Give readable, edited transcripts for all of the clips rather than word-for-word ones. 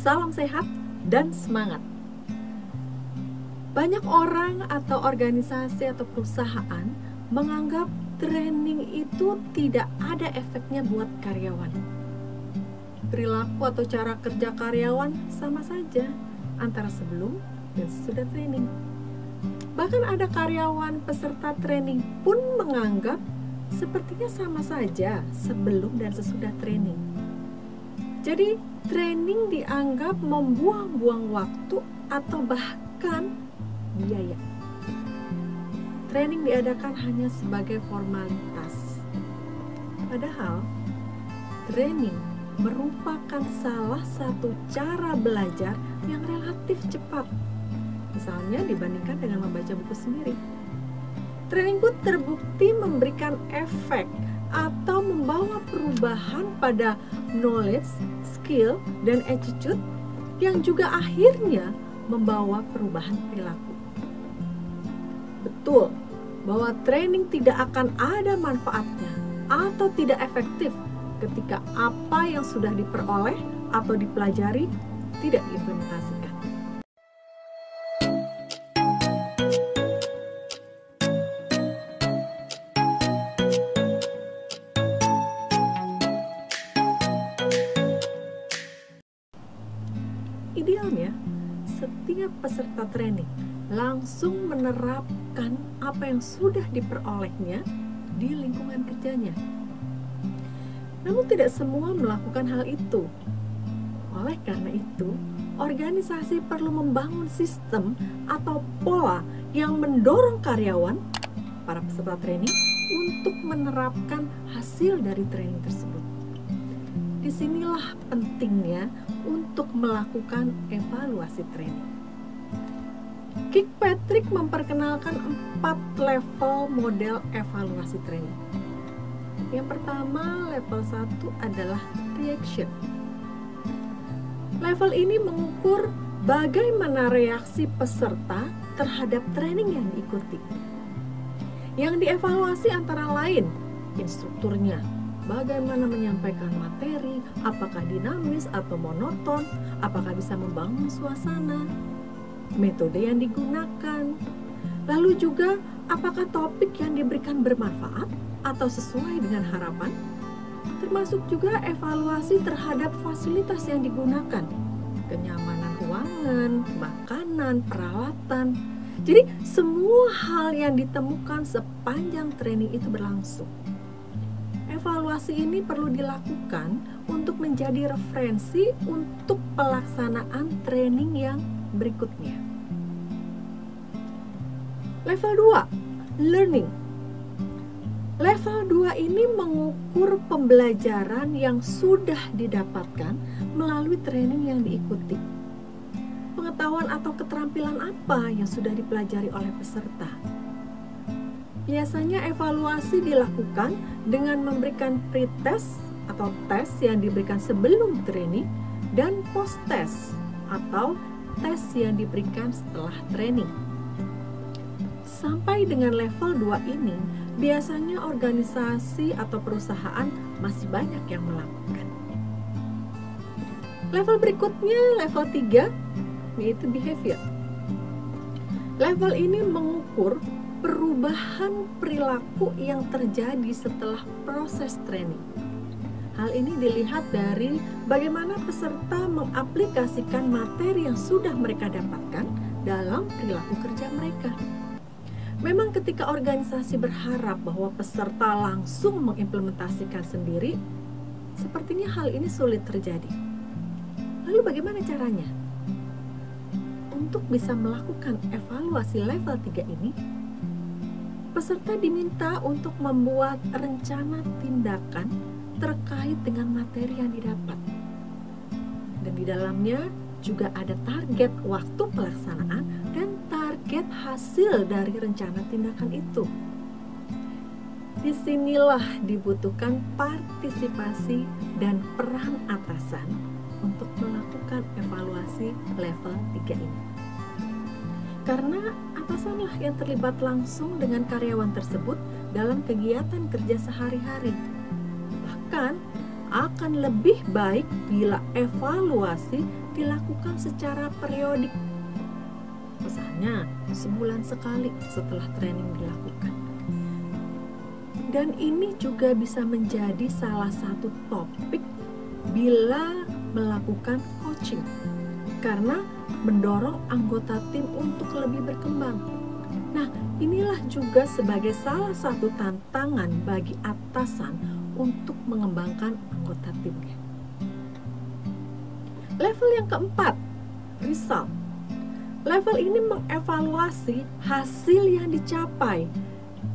Salam sehat dan semangat. Banyak orang atau organisasi atau perusahaan menganggap training itu tidak ada efeknya buat karyawan. Perilaku atau cara kerja karyawan sama saja antara sebelum dan sesudah training. Bahkan ada karyawan peserta training pun menganggap sepertinya sama saja sebelum dan sesudah training. Jadi training dianggap membuang-buang waktu atau bahkan biaya. Training diadakan hanya sebagai formalitas. Padahal training merupakan salah satu cara belajar yang relatif cepat. Misalnya dibandingkan dengan membaca buku sendiri. Training pun terbukti memberikan efek atau membawa perubahan pada knowledge, skill, dan attitude yang juga akhirnya membawa perubahan perilaku. Betul bahwa training tidak akan ada manfaatnya atau tidak efektif ketika apa yang sudah diperoleh atau dipelajari tidak diimplementasikan. Idealnya, setiap peserta training langsung menerapkan apa yang sudah diperolehnya di lingkungan kerjanya. Namun tidak semua melakukan hal itu. Oleh karena itu, organisasi perlu membangun sistem atau pola yang mendorong karyawan, para peserta training, untuk menerapkan hasil dari training tersebut. Disinilah pentingnya untuk melakukan evaluasi training. Kirkpatrick memperkenalkan 4 level model evaluasi training. Yang pertama, level 1 adalah reaction. Level ini mengukur bagaimana reaksi peserta terhadap training yang diikuti. Yang dievaluasi antara lain instrukturnya, bagaimana menyampaikan materi, apakah dinamis atau monoton, apakah bisa membangun suasana, metode yang digunakan, lalu juga apakah topik yang diberikan bermanfaat atau sesuai dengan harapan, termasuk juga evaluasi terhadap fasilitas yang digunakan, kenyamanan ruangan, makanan, peralatan. Jadi semua hal yang ditemukan sepanjang training itu berlangsung. Evaluasi ini perlu dilakukan untuk menjadi referensi untuk pelaksanaan training yang berikutnya. Level 2, learning. Level 2 ini mengukur pembelajaran yang sudah didapatkan melalui training yang diikuti. Pengetahuan atau keterampilan apa yang sudah dipelajari oleh peserta. Biasanya evaluasi dilakukan dengan memberikan pretest atau tes yang diberikan sebelum training dan post-test atau tes yang diberikan setelah training. Sampai dengan level 2 ini, biasanya organisasi atau perusahaan masih banyak yang melakukan. Level berikutnya, level 3, yaitu behavior. Level ini mengukur perubahan perilaku yang terjadi setelah proses training. Hal ini dilihat dari bagaimana peserta mengaplikasikan materi yang sudah mereka dapatkan dalam perilaku kerja mereka. Memang ketika organisasi berharap bahwa peserta langsung mengimplementasikan sendiri, sepertinya hal ini sulit terjadi. Lalu bagaimana caranya? Untuk bisa melakukan evaluasi level 3 ini, peserta diminta untuk membuat rencana tindakan terkait dengan materi yang didapat. Dan di dalamnya juga ada target waktu pelaksanaan dan target hasil dari rencana tindakan itu. Disinilah dibutuhkan partisipasi dan peran atasan untuk melakukan evaluasi level 3 ini. Karena atasanlah yang terlibat langsung dengan karyawan tersebut dalam kegiatan kerja sehari-hari. Bahkan akan akan lebih baik bila evaluasi dilakukan secara periodik. Misalnya sebulan sekali setelah training dilakukan. Dan ini juga bisa menjadi salah satu topik bila melakukan coaching, karena mendorong anggota tim untuk lebih berkembang. Nah, inilah juga sebagai salah satu tantangan bagi atasan untuk mengembangkan anggota timnya. Level yang keempat, result. Level ini mengevaluasi hasil yang dicapai,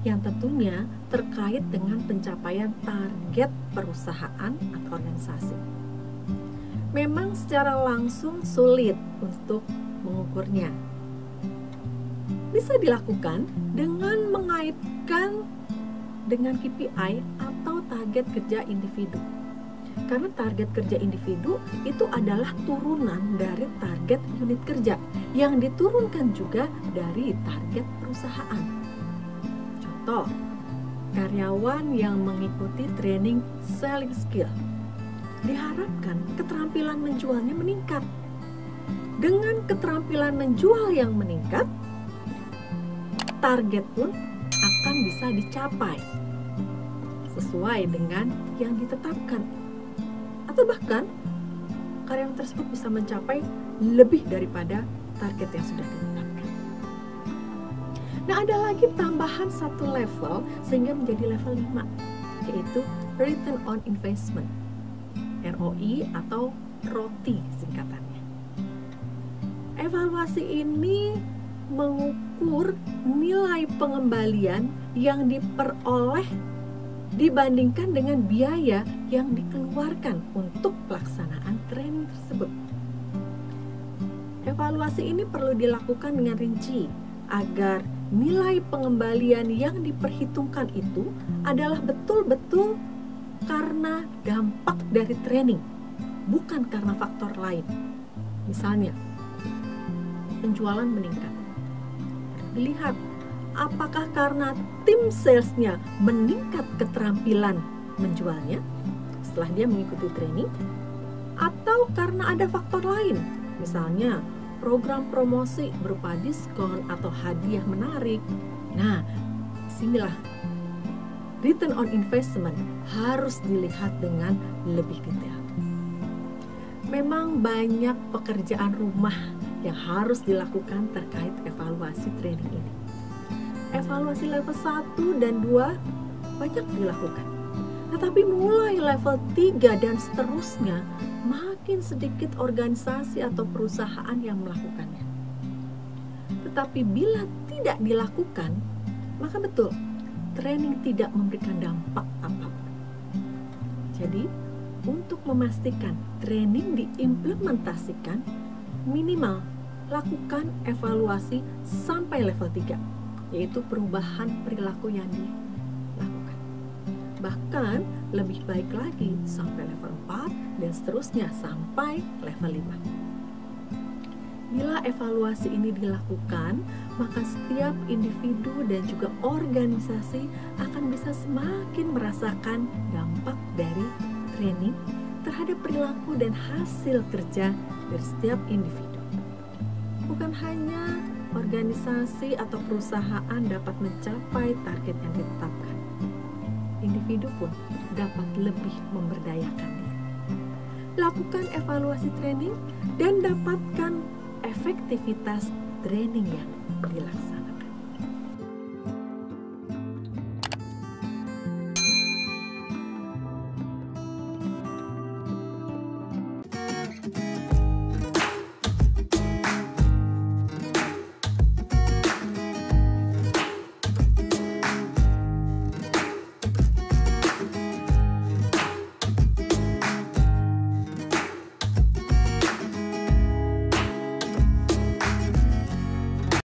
yang tentunya terkait dengan pencapaian target perusahaan atau organisasi. Memang secara langsung sulit untuk mengukurnya. Bisa dilakukan dengan mengaitkan dengan KPI atau target kerja individu. Karena target kerja individu itu adalah turunan dari target unit kerja yang diturunkan juga dari target perusahaan. Contoh, karyawan yang mengikuti training selling skill diharapkan keterampilan menjualnya meningkat. Dengan keterampilan menjual yang meningkat, target pun akan bisa dicapai sesuai dengan yang ditetapkan. Atau bahkan karyawan tersebut bisa mencapai lebih daripada target yang sudah ditetapkan. Nah, ada lagi tambahan satu level sehingga menjadi level 5, yaitu Return on Investment, ROI atau ROTI singkatannya. Evaluasi ini mengukur nilai pengembalian yang diperoleh dibandingkan dengan biaya yang dikeluarkan untuk pelaksanaan training tersebut. Evaluasi ini perlu dilakukan dengan rinci agar nilai pengembalian yang diperhitungkan itu adalah betul-betul karena dampak dari training, bukan karena faktor lain. Misalnya, penjualan meningkat. Dilihat apakah karena tim salesnya meningkat keterampilan menjualnya setelah dia mengikuti training, atau karena ada faktor lain, misalnya program promosi berupa diskon atau hadiah menarik. Nah, sinilah return on investment harus dilihat dengan lebih detail. Memang banyak pekerjaan rumah yang harus dilakukan terkait evaluasi training ini. Evaluasi level 1 dan 2 banyak dilakukan. Tetapi mulai level 3 dan seterusnya, makin sedikit organisasi atau perusahaan yang melakukannya. Tetapi bila tidak dilakukan, maka betul, training tidak memberikan dampak apapun. Jadi, untuk memastikan training diimplementasikan, minimal lakukan evaluasi sampai level 3, yaitu perubahan perilaku yang dilakukan. Bahkan lebih baik lagi sampai level 4 dan seterusnya sampai level 5. Bila evaluasi ini dilakukan, maka setiap individu dan juga organisasi akan bisa semakin merasakan dampak dari training terhadap perilaku dan hasil kerja dari setiap individu. Bukan hanya organisasi atau perusahaan dapat mencapai target yang ditetapkan, individu pun dapat lebih memberdayakan diri. Lakukan evaluasi training dan dapatkan efektivitas training yang dilaksanakan.